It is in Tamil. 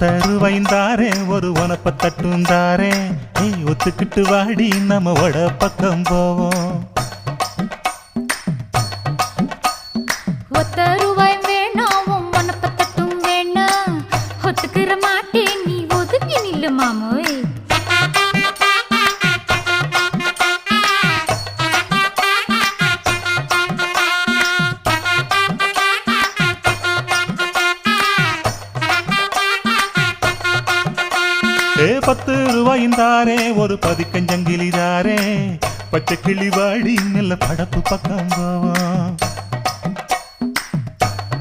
தருவைந்தாரே ஒரு உனப்ப தட்டுந்தாரே ஒத்துக்கிட்டு வாடி நம்ம வட பக்கம் போவோம். ஒத்த ரூபாய் வேணாம் உனப்ப தட்டும் வேணா ஒத்துக்கிற மாட்டேன் நீ ஒதுங்கி நில்லு மாமோய். ₹10 ஒரு பதிக்கஞ்சங்கிலிதாரே பச்சை கிளி வாடி நல்ல படப்பு பக்கம் போவோம்.